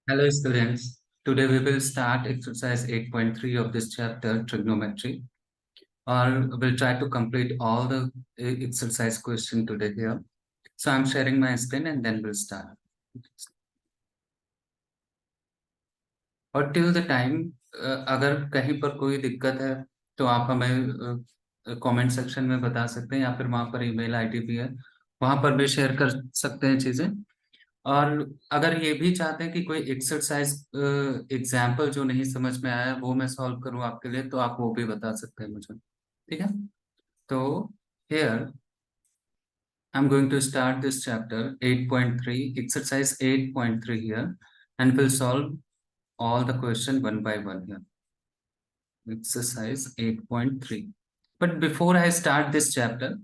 Hello students, today we will start exercise 8.3 of this chapter trigonometry, or we'll try to complete all the exercise question today here. So I'm sharing my screen and then we'll start. और till the time अगर कहीं पर कोई दिक्कत है तो आप हमें कमेंट सेक्शन में बता सकते हैं या फिर वहाँ पर ईमेल आईडी भी है, वहाँ पर भी शेयर कर सकते हैं चीजें। और अगर ये भी चाहते हैं कि कोई एक्सरसाइज एग्जाम्पल जो नहीं समझ में आया वो मैं सॉल्व करूं आपके लिए, तो आप वो भी बता सकते हैं मुझे। ठीक है, तो here I'm going to start this chapter 8.3 exercise 8.3 here, and we'll solve all the question one by one here. Exercise 8.3. But before I start this chapter,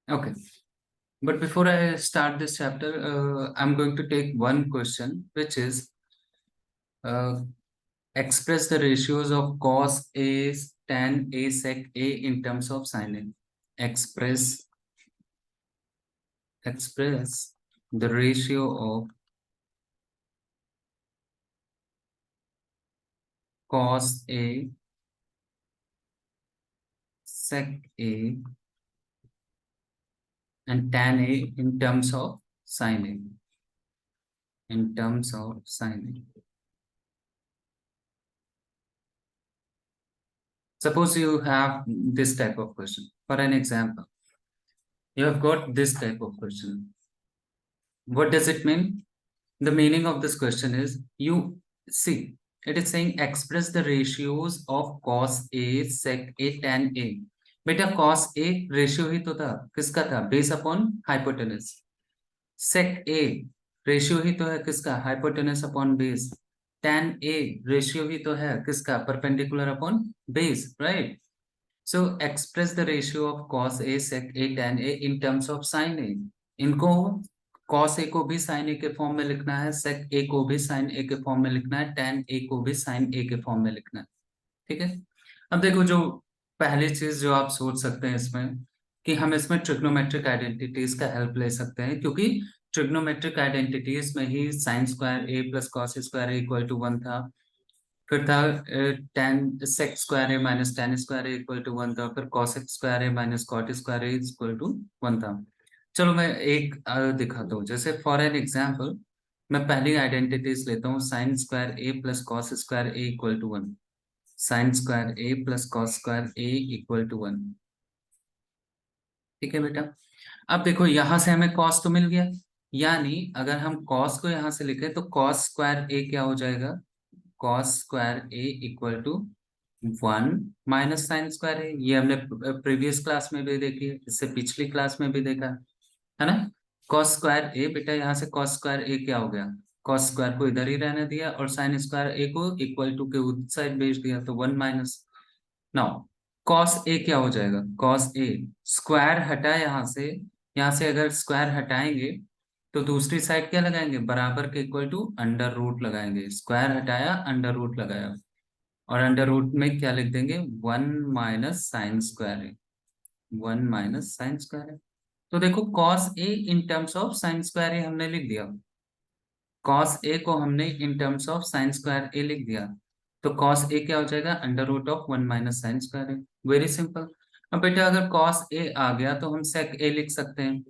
okay, but before I start this chapter, I'm going to take one question, which is uh, express the ratios of cos A, tan A, sec A in terms of sin A. Express the ratio of cos A, sec A, and tan A in terms of sin A. In terms of sin A. Suppose you have this type of question. For an example, you have got this type of question. What does it mean? The meaning of this question is, you see, it is saying express the ratios of cos A, sec A, tan A. बेटा cos A ratio ही तो था, किसका था? Base upon hypotenuse. sec A ratio ही तो है, किसका? Hypotenuse upon base. tan A ratio ही तो है, किसका? Perpendicular upon base, right? So express the ratio of cos A, sec A, tan A in terms of sin A. इनको cos A को भी sin A के फॉर्म में लिखना है, sec A को भी sin A के फॉर्म में लिखना है, tan A को भी sin A के फॉर्म में लिखना है। ठीक है, अब देखो, जो पहली चीज जो आप सोच सकते हैं इसमें, कि हम इसमें ट्रिग्नोमेट्रिक आइडेंटिटीज का हेल्प ले सकते हैं, क्योंकि ट्रिग्नोमेट्रिक आइडेंटिटीज में ही sine square A plus cos square equal to 1 था, फिर था tan sec square A minus tan square A equal to 1 था, फिर cosec square A minus cot square A equal to 1 था। चलो मैं एक दिखाता हूँ, जैसे फॉर एन एग्जाम्पल मैं पहली आइडेंटिटीज लेता हूँ, sine square A plus cos square A equal to 1। Sine square A plus cos square A equal to 1। ठीक है बेटा, अब देखो यहां से हमें कॉस तो मिल गया, यानी अगर हम कॉस को यहां से लिखें तो कॉस स्क्वायर ए क्या हो जाएगा? Cos square A equal to 1 minus sine square A. ये हमने प्रीवियस क्लास में भी देखी है, इससे पिछली क्लास में भी देखा है ना? कॉस स्क्वायर ए, बेटा यहाँ से कॉस स्क्वायर ए क्या हो गया? कॉस स्क्वायर को इधर ही रहने दिया और साइन स्क्वायर ए को इक्वल टू के उस साइड भेज दिया, तो 1 माइनस। नाउ कॉस ए क्या हो जाएगा? कॉस ए स्क्वायर हटा यहाँ से अगर स्क्वायर हटाएंगे तो दूसरी साइड क्या लगाएंगे? बराबर के इक्वल टू अंडर रूट लगाएंगे। स्क्वायर हटाया, अंडर रूट लगाया, और अंडर रूट में क्या लिख देंगे? 1 माइनस साइन स्क्वायर है। 1 माइनस साइन स्क्वायर है, तो देखो cos A in terms of sine square A हमने लिख दिया। कॉस ए को हमने in terms of sine square A लिख दिया, तो कॉस ए क्या हो जाएगा? Under root of 1 minus sine square A. Very simple. अब बेटा अगर कॉस ए आ गया तो हम सेक ए लिख सकते हैं।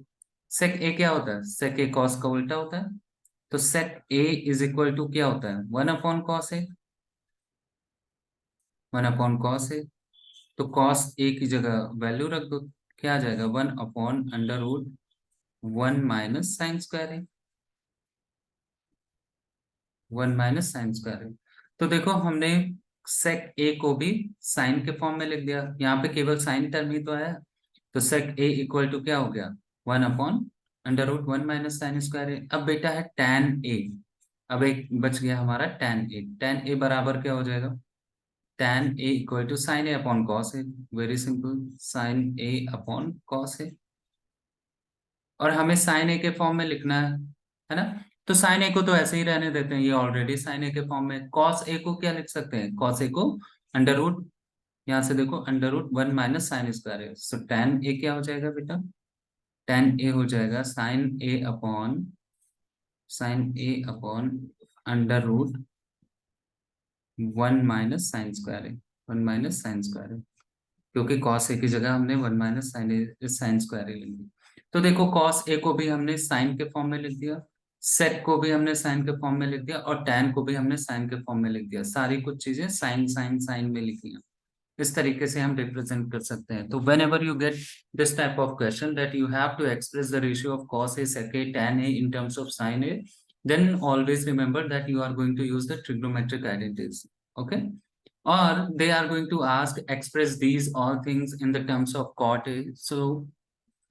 सेक ए क्या होता है? सेक ए कॉस का उल्टा होता है, तो सेक ए इज इक्वल टू क्या होता है? 1 अपॉन कॉस ए। 1 अपॉन कॉस ए, तो कॉस ए की जगह वैल्यू रख दो, क्या आ जाएगा? 1 upon under root 1 minus sine square है। 1 माइनस साइन स्क्वायर है, तो देखो हमने सेक ए को भी साइन के फॉर्म में लिख दिया, यहाँ पे केवल साइन टर्म ही तो है, तो सेक ए इक्वल टू क्या हो गया? 1 upon under root 1 minus sine square है। अब बेटा है टैन ए, अब एक बच गया हमारा टैन ए। टैन ए बराबर क्या हो जाएगा? tan a equal to sine A upon cos A. Very simple, sine A upon cos A, और हमें साइन ए के फॉर्म में लिखना है ना? तो साइन ए को तो ऐसे ही रहने देते हैं, ये ऑलरेडी साइन ए के फॉर्म में। कॉस ए को क्या लिख सकते हैं? कॉस ए को अंडर रूट, यहाँ से देखो under root 1 minus sine square है, सो tan ए क्या हो जाएगा बेटा? tan ए हो जाएगा sine A upon sine A upon under root 1 minus sine square A, 1 minus sine square A, क्योंकि कॉस ए की जगह हमने 1 माइनस साइन स्क्वायर ए लिख दिया। तो देखो कॉस ए को भी हमने साइन के फॉर्म में लिख दिया, सेक को भी हमने साइन के फॉर्म में लिख दिया, और टैन को भी हमने साइन के फॉर्म में लिख दिया। सारी कुछ चीजें साइन साइन साइन में लिखी हैं। इस तरीके से हम रिप्रेजेंट कर सकते हैं। तो whenever you get this type of question that you have to express the ratio of cos A sec A tan A in terms of sine A, then always remember that you are going to use the trigonometric identities. Okay, or they are going to ask express these all things in the terms of cot a. So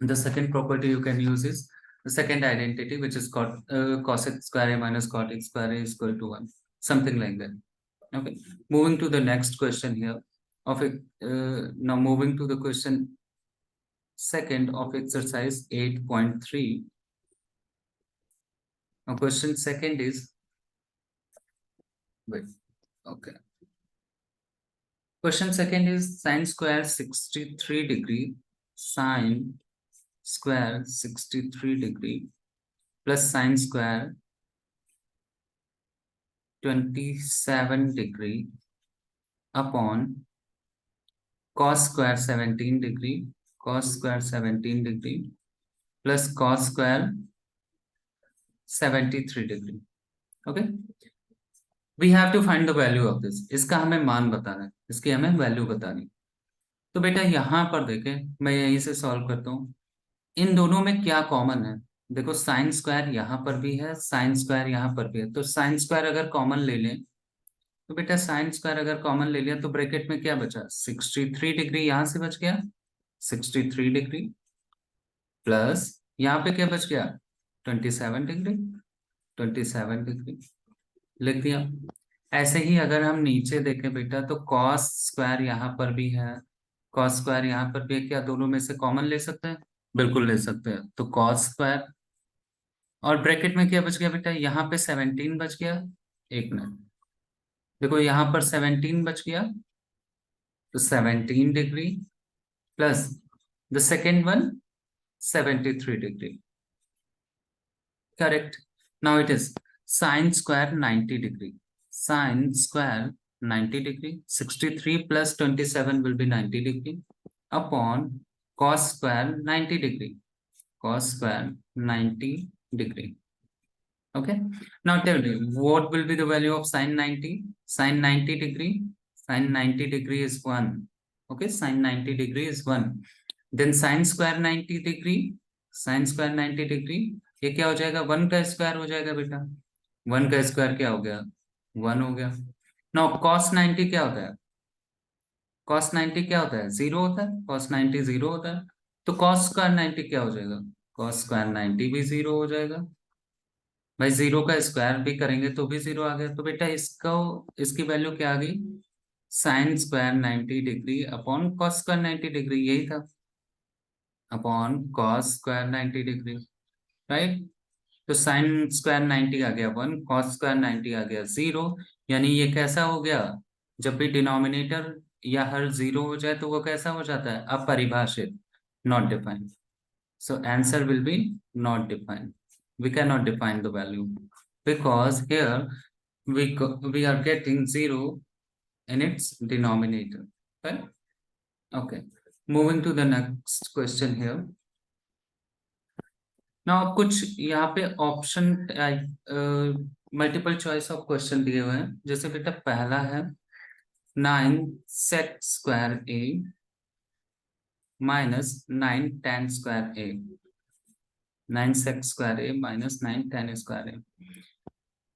the second property you can use is the second identity, which is cos x square a minus cot x square a is equal to 1, something like that. Okay, moving to the next question here of it. Now moving to the question second of exercise 8.3. now question second is, wait, okay, question second is sine square 63 degree, sine square 63 degree plus sine square 27 degree upon cos square 17 degree, cos square 17 degree plus cos square 73 degree. Okay, we have to find the value of this. इसका हमें मान बताना है, इसकी हमें value बतानी। तो बेटा यहाँ पर देखें, मैं यहीं से सॉल्व करता हूँ। इन दोनों में क्या कॉमन है? देखो साइन स्क्वायर यहाँ पर भी है, साइन स्क्वायर यहाँ पर भी है। तो साइन स्क्वायर अगर कॉमन ले लें, तो बेटा साइन स्क्वायर अगर कॉमन ले लिया तो ब्रैकेट में क्या बचा? 63 डिग्री यहाँ से बच गया, 63 डिग्री प्लस यहाँ पे क्या बच गया? 27 डिग्री, 27 डिग्री लिख दिया। ऐसे ही अगर हम नीचे देखें बेटा, तो कॉस स्क्वायर यहाँ पर भी है, कॉस स्क्वायर यहाँ पर भी है। क्या दोनों में से कॉमन ले सकते हैं? बिल्कुल ले सकते हैं। तो कॉस स्क्वायर, और ब्रैकेट में क्या बच गया बेटा? यहाँ पे 17 बच गया। एक मिनट, देखो यहाँ पर 17 बच गया, तो 17 degree plus the second one 73 degree. Correct. Now it is sine square 90 degree, sine square 90 degree, 63 plus 27 will be 90 degree upon cos square 90 degree, cos square 90 degree. Okay, now tell me what will be the value of sin 90? Sin 90 degree, sin 90 degree is 1. Okay, sin 90 degree is 1. Then sin square 90 degree, sin square 90 degree, ये क्या हो जाएगा? 1 का square हो जाएगा बेटा। 1 का square क्या हो गया? 1 हो गया। नाउ cos 90 क्या होता है? cos 90 क्या होता है? 0 होता है। cos 90 0 होता है। तो cos स्क्वायर 90 क्या हो जाएगा? cos स्क्वायर 90 भी 0 हो जाएगा। भाई 0 का स्क्वायर भी करेंगे तो भी 0 आ गया। तो बेटा इसको, इसकी वैल्यू क्या आ गई? Sine square 90 degree upon cos square 90 degree, यही था, upon cos square 90 degree, right. तो साइन स्क्वायर 90 आ गया 1, cos स्क्वायर 90 आ गया 0। यानी ये कैसा हो गया? जब भी डिनोमिनेटर या हर 0 हो जाए तो वो कैसा हो जाता है? अपरिभाषित, not defined. So answer will be not defined. We cannot define the value because here we are getting 0 in its denominator, right? Okay, moving to the next question here. Now कुछ यहाँ पे option multiple choice of question दिए हुए हैं। जैसे बेटा पहला है 9 sec square a minus 9 tan square a, 9 sec square a minus 9 tan square a।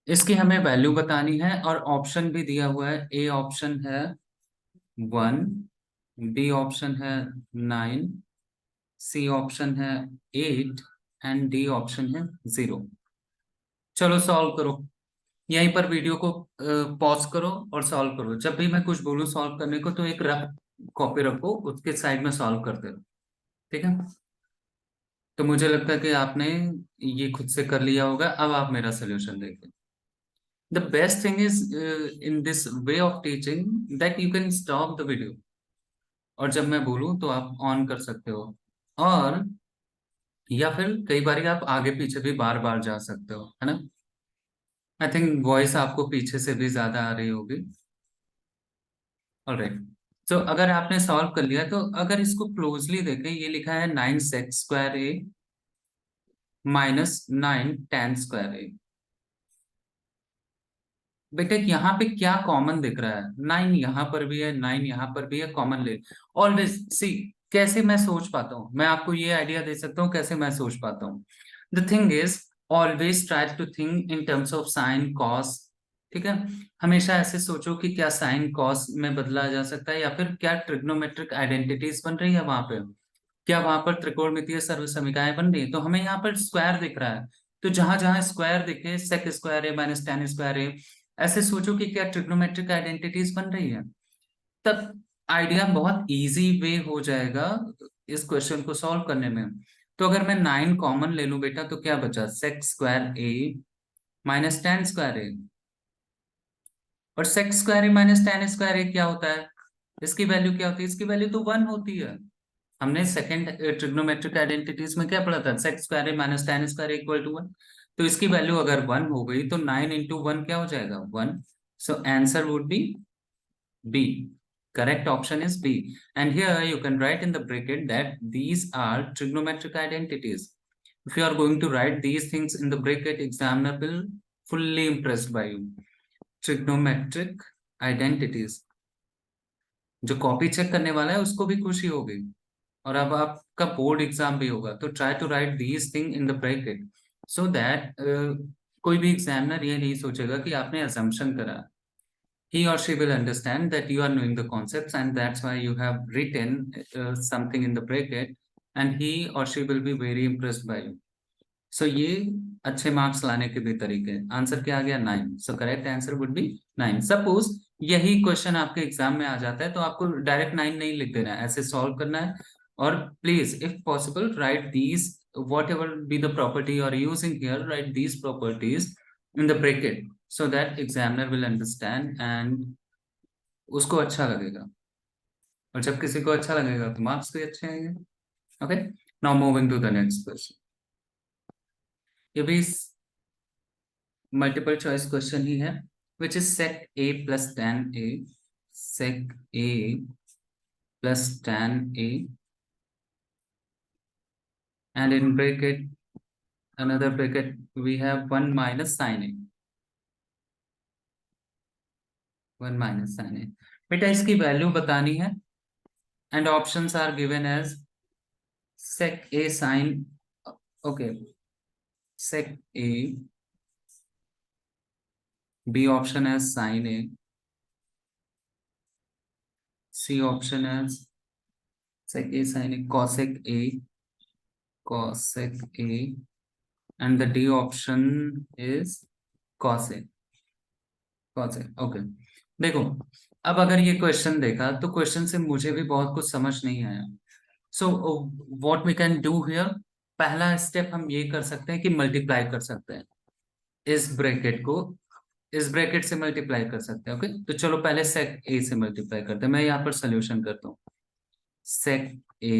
इसकी हमें वैल्यू बतानी है और ऑप्शन भी दिया हुआ है। ए ऑप्शन है 1, बी ऑप्शन है 9, सी ऑप्शन है 8 एंड डी ऑप्शन है 0। चलो सॉल्व करो। यहीं पर वीडियो को पॉज करो और सॉल्व करो। जब भी मैं कुछ बोलूं सॉल्व करने को तो एक रफ कॉपी रखो, उसके साइड में सॉल्व करते रहो, ठीक है। तो मुझे लगता है कि आपने ये खुद से कर लिया होगा। अब आप मेरा सोल्यूशन देखिए। The best thing is in this way of teaching that you can stop the video, और जब मैं बोलूं तो आप ऑन कर सकते हो, और या फिर कई बार आप आगे पीछे भी बार बार जा सकते हो, है ना। आई थिंक वॉइस आपको पीछे से भी ज्यादा आ रही होगी। ऑलराइट, तो अगर आपने सॉल्व कर लिया तो अगर इसको क्लोजली देखें, ये लिखा है 9 sec² a minus 9 tan² a। बेटा यहाँ पे क्या कॉमन दिख रहा है? 9 यहाँ पर भी है, 9 यहाँ पर भी है, कॉमन ले। ऑलवेज सी, कैसे मैं सोच पाता हूँ, मैं आपको ये आइडिया दे सकता हूँ कैसे मैं सोच पाता हूँ। The thing is, always try to think in terms of sine cos. ठीक है, हमेशा ऐसे सोचो कि क्या साइन कॉस में बदला जा सकता है, या फिर क्या ट्रिग्नोमेट्रिक आइडेंटिटीज बन रही है वहां पे, क्या वहां पर त्रिकोणमितीय सर्वसमीकरणाएं बन रही है। तो हमें यहाँ पर स्क्वायर दिख रहा है, तो जहां जहां स्क्वायर दिखे, sec² a माइनस tan²a, ऐसे सोचो कि क्या ट्रिग्नोमेट्रिक आइडेंटिटीज बन रही है। तब आइडिया बहुत इजी वे हो जाएगा इस क्वेश्चन को सॉल्व करने में। तो अगर मैं 9 कॉमन ले लूं बेटा, तो क्या बचा? sec² a minus tan²a। और sec² a minus tan² a क्या होता है? इसकी वैल्यू क्या होती है? इसकी वैल्यू तो 1 होती है। हमने सेकंड ट्रिग्नोमेट्रिक आइडेंटिटीज में क्या पढ़ा था? sec² a minus tan² a equal to 1। तो इसकी वैल्यू अगर 1 हो गई तो 9 इंटू 1 क्या हो जाएगा? 1। सो answer would B B. Correct option is B. And here you can write in the bracket that these are trigonometric identities. If you are going to write these things in the bracket, examiner will fully impressed by you. Trigonometric identities. जो copy check करने वाला है उसको भी खुशी होगी, और अब आपका बोर्ड एग्जाम भी होगा। तो try to write these thing in the bracket so that कोई भी एग्जामिनर ये नहीं सोचेगा कि आपने assumption करा। He or she will understand that you are knowing the concepts, and that's why you have written something in the bracket, and he or she will be very impressed by you. So ये अच्छे marks लाने के भी तरीके। Answer क्या आ गया? 9। So correct answer would B 9। Suppose यही क्वेश्चन आपके एग्जाम में आ जाता है तो आपको डायरेक्ट 9 नहीं लिख देना है, ऐसे सॉल्व करना है। और please if possible right these whatever be the property you are using here, write these properties in the bracket so that examiner will understand and उसको अच्छा लगेगा। और जब किसी को अच्छा लगेगा तो मार्क्स भी अच्छे आएंगे। Okay, now moving to the next question. ये भी मल्टीपल चॉइस क्वेश्चन ही है, which is sec a plus tan a, sec a plus tan a, and in bracket, another bracket, we have 1 minus sin a, 1 minus sin a। बेटा इसकी value बतानी है, and options are given as sec a sin, okay, sec a, B option as sin a, C option as sec a sin a, cosec a, cosec a, and the D option is cos a, cos a। Okay, देखो अब अगर ये question देखा तो question से मुझे भी बहुत कुछ समझ नहीं आया। So what we can do here, पहला स्टेप हम ये कर सकते हैं कि मल्टीप्लाई कर सकते हैं इस ब्रैकेट को, इस ब्रैकेट से मल्टीप्लाई कर सकते हैं। ओके, तो चलो पहले sec a से मल्टीप्लाई करते हैं। मैं यहाँ पर सोल्यूशन करता हूँ। sec a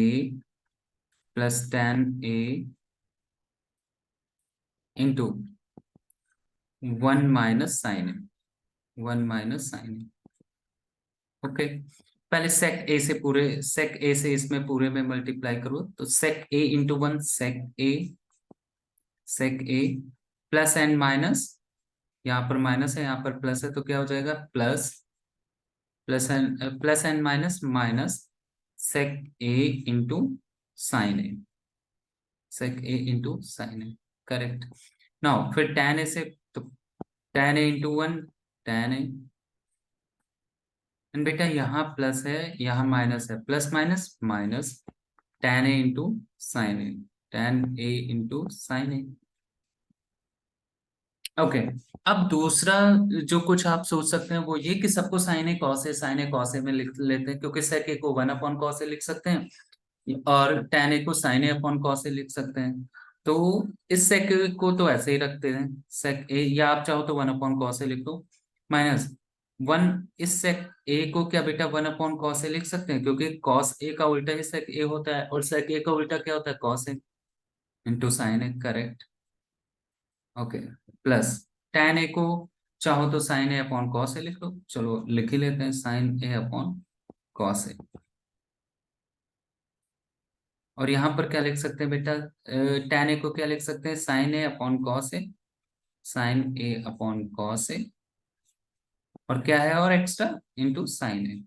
plus tan a into 1 minus sine A, 1 minus sine A. Okay, पहले sec a से इसमें पूरे में मल्टीप्लाई करो, तो sec a into 1, sec a plus and minus, यहाँ पर माइनस है यहाँ पर प्लस है, तो क्या हो जाएगा? Plus and minus minus sec a into sine A, sec a into sine A. Correct. Now फिर tan a से, तो tan a into 1, tan a, and बेटा यहाँ प्लस है यहाँ माइनस है, plus minus minus tan a into sine A, tan a into sine A. Okay, अब दूसरा जो कुछ आप सोच सकते हैं वो ये कि सबको साइन ए कॉस ए में लिख लेते हैं, क्योंकि sec a को 1 अपॉन कॉस ए लिख सकते हैं, और tan a को sin a अपॉन कॉस ए लिख सकते हैं। तो इस sec a को तो ऐसे ही रखते हैं sec a, या आप चाहो तो 1 अपॉन कॉस ए लिख दो, माइनस 1। इस sec a को क्या बेटा 1 अपॉन कॉस ए लिख सकते हैं, क्योंकि cos a का उल्टा ही sec a होता है, और sec a का उल्टा क्या होता है? cos a, into sine A. Correct. Okay, plus, 1 upon cos A, 1 upon sine A, 1 upon cos A, 1 upon sine A. Correct. Now फिर tan a से, तो tan a into 1 tan a, and बेटा यहाँ प्लस है यहाँ minus है, plus minus minus tan a into sine A, tan a को चाहो तो sin a upon cos a लिख लो, चलो लिख ही लेते हैं sin a upon cos a। और यहाँ पर क्या लिख सकते हैं बेटा, tan a को क्या लिख सकते हैं, sin a upon cos a, sin a upon cos a, और क्या है और एक्स्ट्रा इंटू sin a।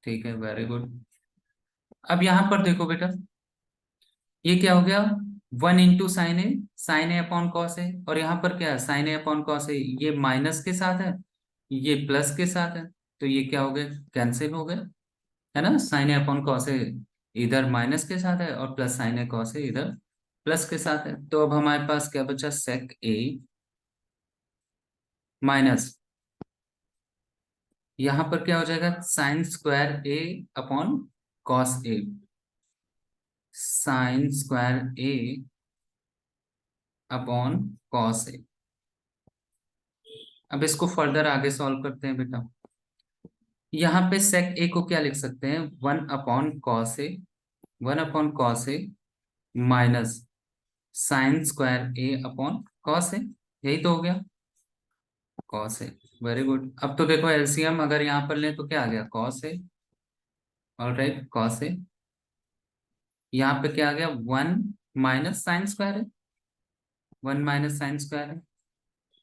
ठीक है, वेरी गुड। अब यहाँ पर देखो बेटा, ये क्या हो गया, 1 into sign A upon cos A, और यहाँ पर क्या है साइन ए अपॉन कॉस ए, ये माइनस के साथ है, ये प्लस के साथ है, तो ये क्या हो गया, कैंसिल हो गया, है ना। साइन ए अपॉन कॉस ए इधर माइनस के साथ है और plus sign A cos A इधर प्लस के साथ है, तो अब हमारे पास क्या बचा, सेक ए माइनस, यहाँ पर क्या हो जाएगा, साइन स्क्वायर ए अपॉन कॉस ए, साइन स्क्वायर ए अपॉन कॉस ए। अब इसको फर्दर आगे सॉल्व करते हैं बेटा। यहाँ पे सेक ए को क्या लिख सकते हैं, 1 अपॉन कॉस ए माइनस साइन स्क्वायर ए अपॉन कॉस ए, यही तो हो गया कॉस ए। Very good. अब तो देखो एलसीएम अगर यहाँ पर लें तो क्या आ गया, cos A, alright cos A, यहाँ पे क्या आ गया, 1 माइनस साइन स्क्वायर है, 1 माइनस साइन स्क्वायर है।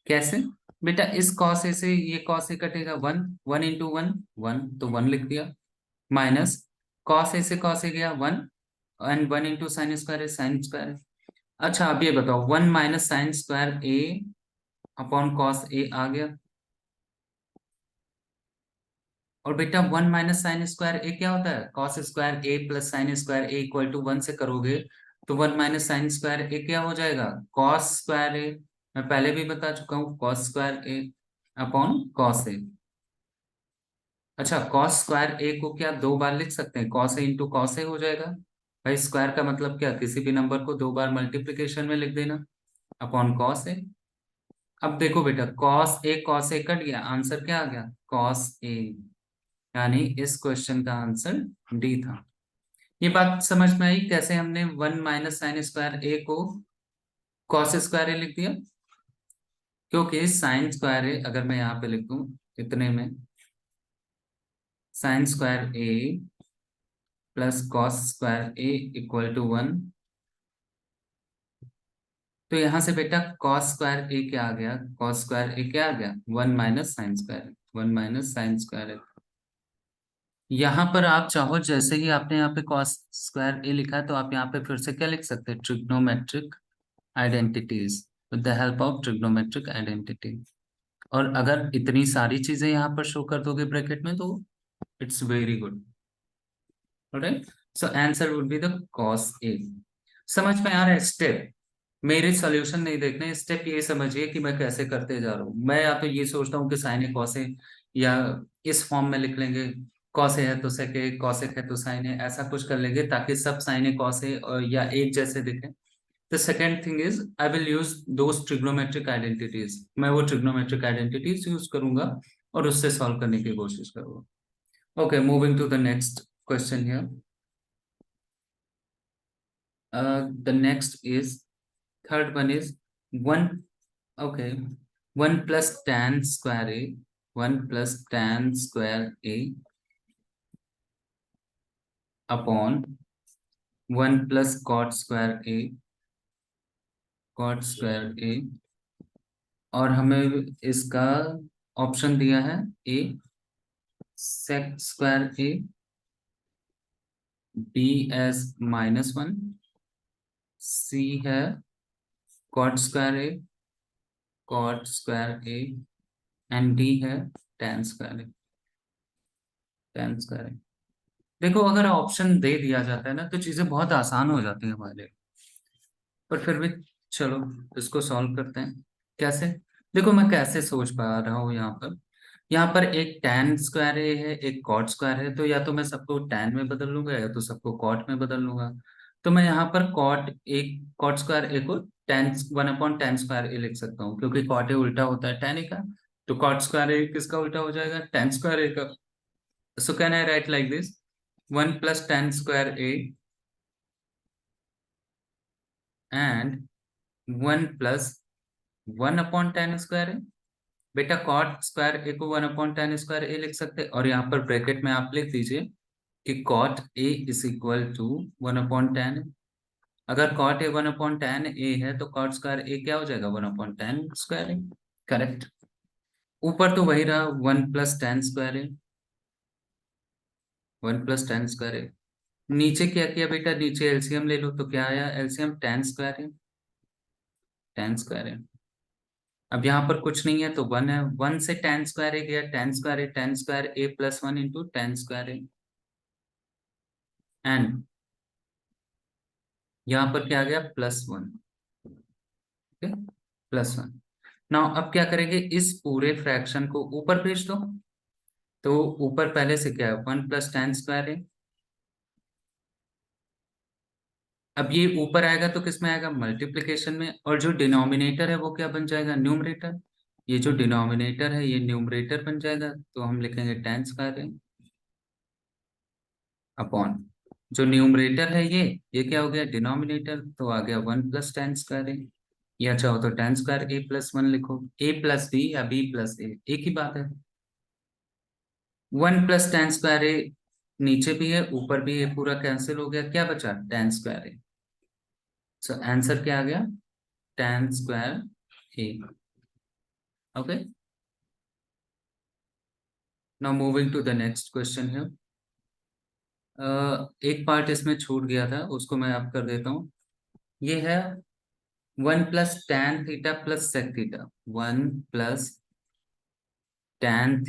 कैसे बेटा, इस कॉस ए से ये कॉस ए कटेगा, 1 1 इंटू 1 1, तो 1 लिख दिया, माइनस कॉस ए से कॉस ए गया 1, एंड 1 इंटू साइन स्क्वायर है, साइन स्क्वायर है। अच्छा अब ये बताओ, 1 माइनस साइन स्क्वायर ए अपॉन कॉस ए आ गया, और बेटा 1 माइनस साइन स्क्वायर ए क्या होता है, cos square A plus sine square A equal to 1 से करोगे तो 1 माइनस साइन स्क्वायर ए क्या हो जाएगा, कॉस स्क्वायर ए। मैं पहले भी बता चुका हूँ, कॉस स्क्वायर ए अपॉन कॉस ए। अच्छा कॉस स्क्वायर ए को क्या दो बार लिख सकते हैं, cos A into cos A हो जाएगा, भाई स्क्वायर का मतलब क्या, किसी भी नंबर को दो बार मल्टीप्लीकेशन में लिख देना, अपॉन कॉस ए। अब देखो बेटा, कॉस ए कट गया, आंसर क्या आ गया, कॉस ए, यानी इस क्वेश्चन का आंसर डी था। ये बात समझ में आई कैसे हमने 1 माइनस साइन स्क्वायर ए को कॉस स्क्वायर ए लिख दिया, क्योंकि साइन स्क्वायर ए अगर मैं यहाँ पे लिख दूं इतने में, sine square A plus cos square A equal to 1, तो यहां से बेटा कॉस स्क्वायर ए क्या आ गया, कॉस स्क्वायर ए क्या आ गया, 1 minus sine square, 1 minus sine square. यहाँ पर आप चाहो जैसे ही आपने यहाँ पे कॉस स्क्वायर ए लिखा है तो आप यहाँ पे फिर से क्या लिख सकते हैं, trigonometric identities, with the help of trigonometric identity. और अगर इतनी सारी चीजें यहाँ पर शो कर दोगे ब्रैकेट में तो it's very good, alright. So answer would be the cos A. समझ में आ रहा है स्टेप, मेरे सॉल्यूशन नहीं देखने, स्टेप ये समझिए कि मैं कैसे करते जा रहा हूँ। मैं या तो ये सोचता हूँ कि साइन ए कॉस ए, या इस फॉर्म में लिख लेंगे, कॉस ए है तो सेक ए, कॉस ए है तो साइन ए, ऐसा कुछ कर लेंगे ताकि सब साइन ए कॉस ए या एक जैसे दिखे। The second thing is I will use those trigonometric identities, मैं वो ट्रिग्नोमेट्रिक आइडेंटिटीज यूज करूंगा और उससे सॉल्व करने की कोशिश करूंगा। Okay, moving to the next question here. The next is, third one is 1, okay, 1 plus tan square a, 1 plus tan square a upon 1 plus cot square a, cot square a, और हमें इसका option दिया है a sec square a, b as -1, c है cot square a, cot square a, and d है tan square a, tan square a। देखो अगर option दे दिया जाता है ना तो चीजें बहुत आसान हो जाती है हमारे लिए, पर फिर भी चलो इसको सॉल्व करते हैं। कैसे, देखो मैं कैसे सोच पा रहा हूँ, यहाँ पर एक tan स्क्वायर ए है, एक कॉट स्क्वायर है, तो या तो मैं सबको tan में बदल लूंगा या तो सबको कॉट में बदल लूंगा। तो मैं यहाँ पर कॉट स्क्वायर ए को tan 1/tan स्क्वायर ए लिख सकता हूँ, क्योंकि कॉट ए उल्टा होता है tan ए का, तो कॉट स्क्वायर ए किसका उल्टा हो जाएगा, tan स्क्वायर ए का। So can I write like this? 1 plus tan square a and 1 plus 1/tan² है। बेटा कॉट स्क्वायर ए को 1/tan² ए लिख सकते हैं, और यहाँ पर ब्रैकेट में आप लिख दीजिए कि cot A is equal to 1/tan। अगर कॉट ए 1/tan ए है तो कॉट स्क्वायर ए क्या हो जाएगा, 1/tan² ए। करेक्ट। ऊपर तो वही रहा, 1+tan² ए, 1+tan² ए। नीचे क्या किया बेटा, नीचे एलसीएम ले लो, तो क्या आया एलसीएम, tan² ए, tan² ए। अब यहाँ पर कुछ नहीं है तो 1 है, 1 से tan² ए गया, tan² A, tan² A +1 into tan² A. And यहाँ पर क्या आ गया, +1। ठीक है, +1। नाउ अब क्या करेंगे, इस पूरे फ्रैक्शन को ऊपर भेज दो। तो ऊपर पहले से क्या है, 1+tan² है। अब ये ऊपर आएगा तो किस में आएगा, मल्टीप्लिकेशन में, और जो डिनोमिनेटर है वो क्या बन जाएगा, न्यूमरेटर। ये जो डिनोमिनेटर है ये न्यूमरेटर बन जाएगा, तो हम लिखेंगे tan² है अपॉन जो न्यूमरेटर है ये क्या हो गया, डिनोमिनेटर, तो आ गया 1+tan² है। या चाहो तो tan² a+1 लिखो, a+b या b+a एक ही बात है। 1+tan² ए नीचे भी है ऊपर भी है, पूरा कैंसिल हो गया, क्या बचा tan² ए। सो आंसर क्या आ गया, tan² A. Okay, now moving to the next question है। एक पार्ट इसमें छूट गया था, उसको मैं अब कर देता हूँ। ये है 1+tan θ plus sec θ, 1+tan θ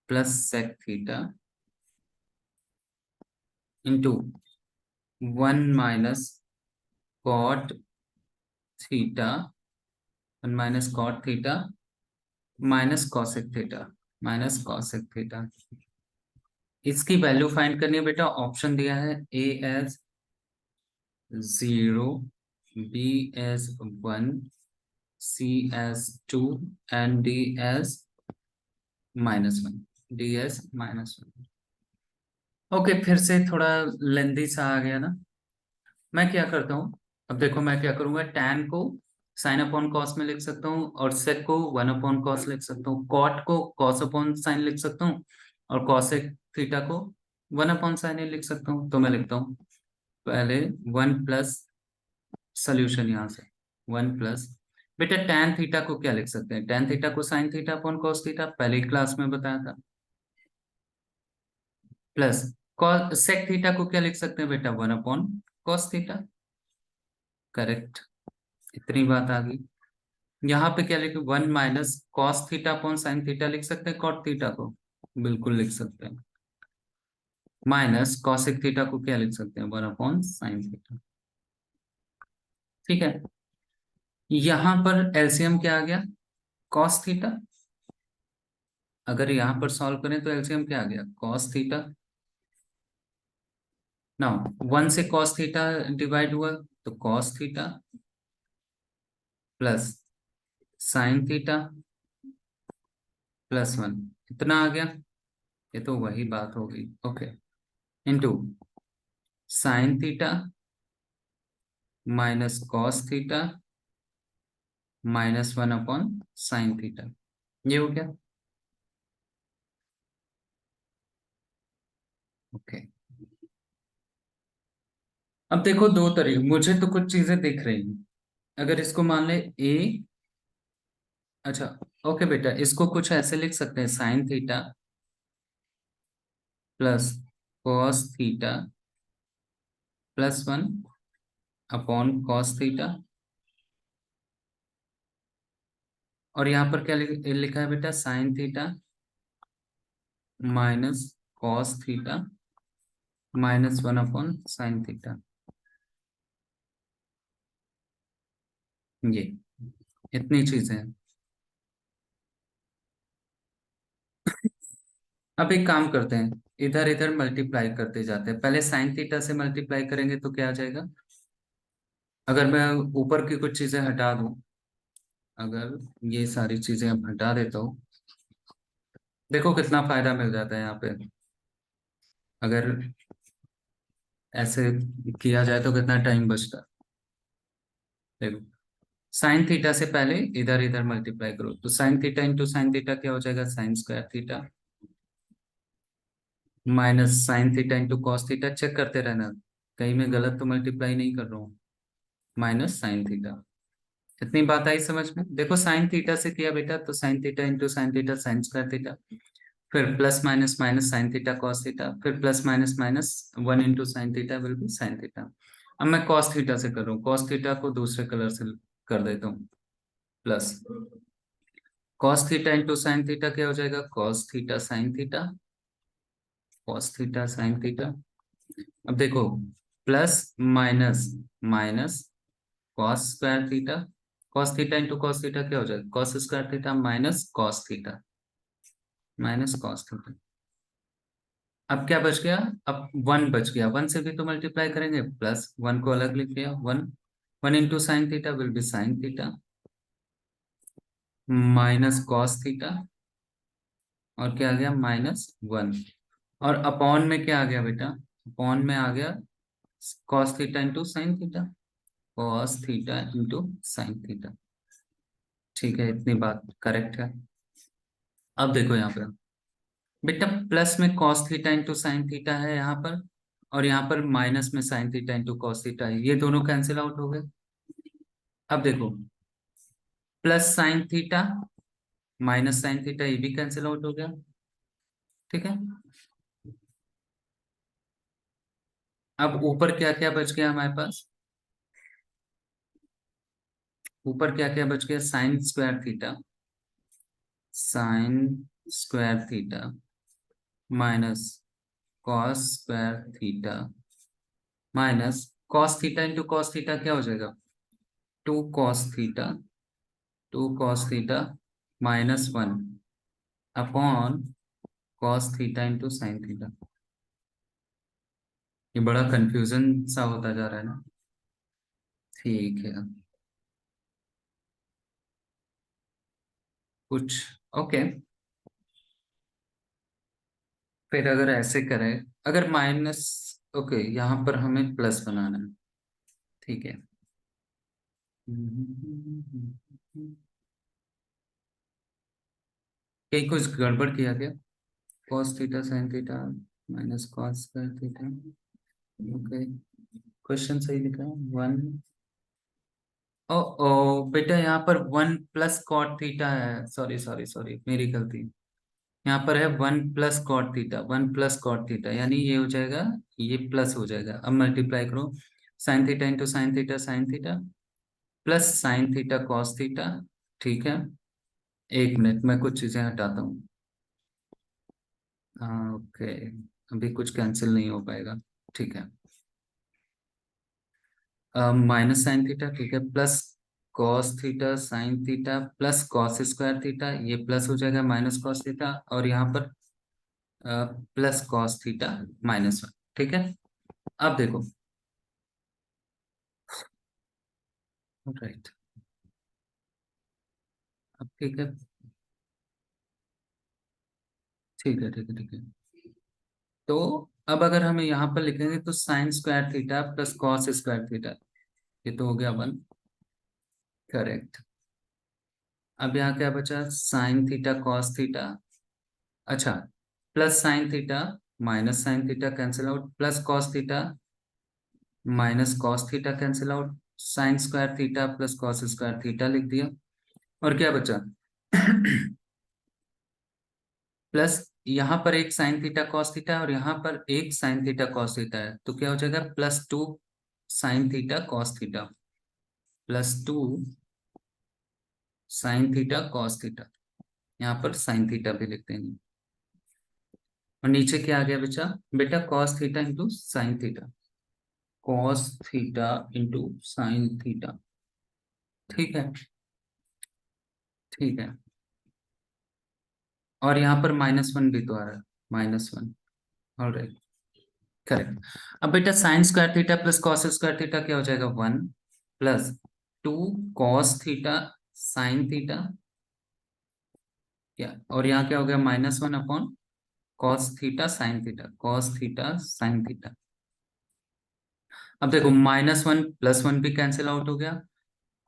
plus sec θ into 1 - cot θ, 1 - cot θ -cosec θ, -cosec θ। इसकी वैल्यू फाइंड करनी है बेटा, ऑप्शन दिया है a as 0, b as 1, c as 2 and d as -1, d as -1। Okay, फिर से थोड़ा लेंदी सा आ गया ना। मैं क्या करता हूँ, अब देखो मैं क्या करूंगा, tan को साइन अपॉन कॉस में लिख सकता हूँ, और sec को 1/cos लिख सकता हूँ, cot को cos अपॉन साइन लिख सकता हूँ, और cosec थीटा को 1/sin लिख सकता हूँ। तो मैं लिखता हूँ पहले 1+ सोल्यूशन, यहाँ से 1+। बेटा tan थीटा को क्या लिख सकते हैं, tan थीटा को sin theta upon cos theta, पहले ही क्लास में बताया था। प्लस sec थीटा को क्या लिख सकते हैं बेटा, 1/cos थीटा। करेक्ट, इतनी बात आ गई। यहाँ पे क्या लिखे, 1 - cos θ अपॉन sin थीटा लिख सकते हैं, cot थीटा को बिल्कुल लिख सकते हैं, माइनस cosec थीटा को क्या लिख सकते हैं, 1/sin थीटा। ठीक है, यहाँ पर एलसीएम क्या आ गया, cos थीटा। अगर यहाँ पर सॉल्व करें तो एलसीएम क्या आ गया, cos थीटा। नाउ 1 से cos थीटा डिवाइड हुआ तो cos theta plus sin theta +1, इतना आ गया। ये तो वही बात हो गई। Okay, into sin theta -cos θ -1/sin θ, ये हो गया। ओके, अब देखो दो तरीके, मुझे तो कुछ चीजें दिख रही हैं। अगर इसको मान ले ए, अच्छा, ओके बेटा, इसको कुछ ऐसे लिख सकते हैं, sin θ प्लस cos θ +1/cos θ। और यहाँ पर क्या लिखा है बेटा, sin θ -cos θ -1/sin θ। ये इतनी चीजें हैं। अब एक काम करते हैं, इधर इधर मल्टीप्लाई करते जाते हैं, पहले साइन थीटा से मल्टीप्लाई करेंगे तो क्या आ जाएगा। अगर मैं ऊपर की कुछ चीजें हटा दूं, अगर ये सारी चीजें अब हटा देता हूँ, देखो कितना फायदा मिल जाता है यहाँ पे। अगर ऐसे किया जाए तो कितना टाइम बचता है, देखो साइन थीटा से पहले इधर इधर मल्टीप्लाई करो, तो sine theta into sine theta क्या हो जाएगा, sine square theta, minus sine theta into cos theta, check करते रहना कहीं मैं गलत तो मल्टीप्लाई नहीं कर रहा हूँ, माइनस साइन थीटा। इतनी बात आई समझ में? देखो साइन थीटा से किया बेटा, तो sine theta into sine theta sine square theta, फिर plus minus minus sine theta cos theta, फिर plus minus minus 1 into sine theta will be sine theta. अब मैं कॉस थीटा से कर रहा हूँ, कॉस थीटा को दूसरे कलर से कर देता हूँ, plus cos theta into sine theta क्या हो जाएगा, cos theta sine theta, cos theta sine theta. अब देखो plus minus minus cos square theta, cos theta into cos theta क्या हो जाएगा, cos square theta minus cos theta, minus cos theta. अब क्या बच गया, अब वन बच गया, वन से भी तो मल्टीप्लाई करेंगे, प्लस वन को अलग लिख लिया, one, 1 into sine theta will be sine theta, minus cos theta, और क्या आ गया, -1, और अपॉन में क्या आ गया बेटा, अपॉन में आ गया cos theta into sine theta, cos theta into sine theta. ठीक है, इतनी बात करेक्ट है। अब देखो यहाँ पे बेटा, प्लस में cos theta into sine theta है यहाँ पर, और यहाँ पर माइनस में sign theta into cos theta है, ये दोनों कैंसिल आउट हो गए। अब देखो plus sine theta minus sine theta, ये भी कैंसिल आउट हो गया। ठीक है, अब ऊपर क्या क्या बच गया हमारे पास, ऊपर क्या क्या बच गया, sign square theta, sine square theta minus cos square theta, minus cos theta into cos theta क्या हो जाएगा, 2 cos theta, 2 cos theta -1 upon cos theta into sine theta. ये बड़ा कंफ्यूजन सा होता जा रहा है ना। ठीक है, कुछ ओके। फिर अगर ऐसे करें, अगर माइनस, ओके यहाँ पर हमें प्लस बनाना है, ठीक है। कहीं कुछ गड़बड़ किया क्या, cos theta sin theta minus cos square theta, okay, question सही लिखा है, 1, ओ ओ बेटा यहाँ पर 1 + cot थीटा है, सॉरी सॉरी सॉरी मेरी गलती, यहाँ पर है 1 + cot थीटा, 1 + cot थीटा, यानी ये हो जाएगा, ये प्लस हो जाएगा। अब मल्टीप्लाई करो, sign theta into sine theta sine theta, plus sign theta cos theta. ठीक है, एक मिनट मैं कुछ चीजें हटाता हूँ। हाँ ओके, अभी कुछ कैंसिल नहीं हो पाएगा, ठीक है। माइनस साइन थीटा, ठीक है, plus cos theta sine theta plus cos square theta, ये प्लस हो जाएगा माइनस कॉस थीटा, और यहाँ पर प्लस कॉस थीटा -1, ठीक है। अब देखो, राइट, अब ठीक है, ठीक है, ठीक है, ठीक है। तो अब अगर हमें यहाँ पर लिखेंगे तो sign square theta plus cos square theta, ये तो हो गया 1, करेक्ट। अब यहाँ क्या बचा, साइन थीटा कॉस थीटा, अच्छा, plus sine theta minus sine theta cancel out, plus cos theta minus cos theta cancel out, sign square theta plus cos square theta लिख दिया, और क्या बचा प्लस यहाँ पर एक साइन थीटा कॉस थीटा, और यहाँ पर एक साइन थीटा कॉस थीटा है, तो क्या हो जाएगा, +2 sign theta cos theta, +2 sign theta cos theta, यहाँ पर साइन थीटा भी लिखते हैं, और नीचे क्या आ गया बेटा, बेटा cos theta into sine theta, cos theta into sine theta, ठीक है, ठीक है। और यहाँ पर -1 भी तो आ रहा है, -1, ऑलराइट, करेक्ट। अब बेटा sign square theta plus cos square theta क्या हो जाएगा, 1 plus 2 cos theta sine theta, क्या, और यहाँ क्या हो गया, -1 upon cos theta sine theta, cos theta sine theta. अब देखो -1 + 1 भी कैंसिल आउट हो गया,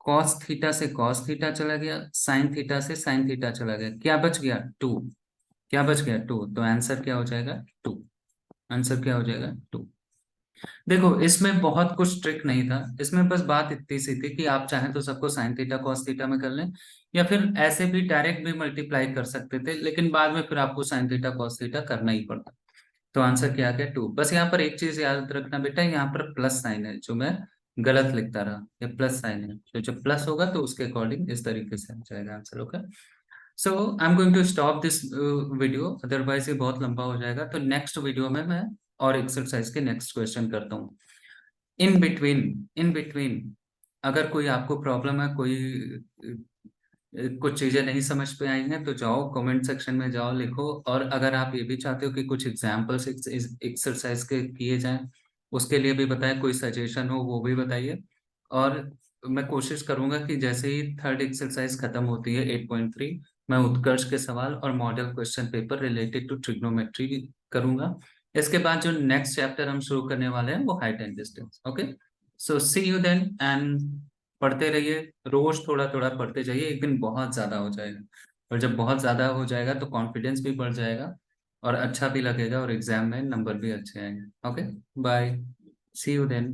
कॉस थीटा से कॉस थीटा चला गया, साइन थीटा से साइन थीटा चला गया, क्या बच गया 2, क्या बच गया 2, तो आंसर क्या हो जाएगा 2, आंसर क्या हो जाएगा 2। देखो इसमें बहुत कुछ ट्रिक नहीं था, इसमें बस बात इतनी सी थी कि आप चाहें तो सबको साइन थीटा कॉस थीटा में कर लें, या फिर ऐसे भी डायरेक्ट भी मल्टीप्लाई कर सकते थे, लेकिन बाद में फिर आपको साइन थीटा कॉस थीटा करना ही पड़ता। तो आंसर क्या आ गया 2। बस यहाँ पर एक चीज याद रखना बेटा, यहाँ पर प्लस साइन है जो मैं गलत लिखता रहा, ये प्लस साइन है, तो जब प्लस होगा तो उसके अकॉर्डिंग इस तरीके से आ जाएगा answer. Okay, so I am going to stop this video, otherwise ये बहुत लंबा हो जाएगा। तो नेक्स्ट वीडियो में मैं और एक्सरसाइज के नेक्स्ट क्वेश्चन करता हूँ। इन बिटवीन अगर कोई आपको प्रॉब्लम है, कोई कुछ चीजें नहीं समझ पे आई हैं, तो जाओ कमेंट सेक्शन में जाओ लिखो। और अगर आप ये भी चाहते हो कि कुछ एग्जाम्पल्स एक्सरसाइज के किए जाएं, उसके लिए भी बताएं, कोई सजेशन हो वो भी बताइए। और मैं कोशिश करूंगा कि जैसे ही थर्ड एक्सरसाइज खत्म होती है 8.3, मैं उत्कर्ष के सवाल और model question paper related to trigonometry करूंगा। इसके बाद जो नेक्स्ट चैप्टर हम शुरू करने वाले हैं वो height and distance. Okay, so see you then, and पढ़ते रहिए, रोज थोड़ा थोड़ा पढ़ते जाइए, एक दिन बहुत ज्यादा हो जाएगा। और जब बहुत ज्यादा हो जाएगा तो कॉन्फिडेंस भी बढ़ जाएगा, और अच्छा भी लगेगा, और एग्जाम में नंबर भी अच्छे आएंगे। Okay, bye, see you then.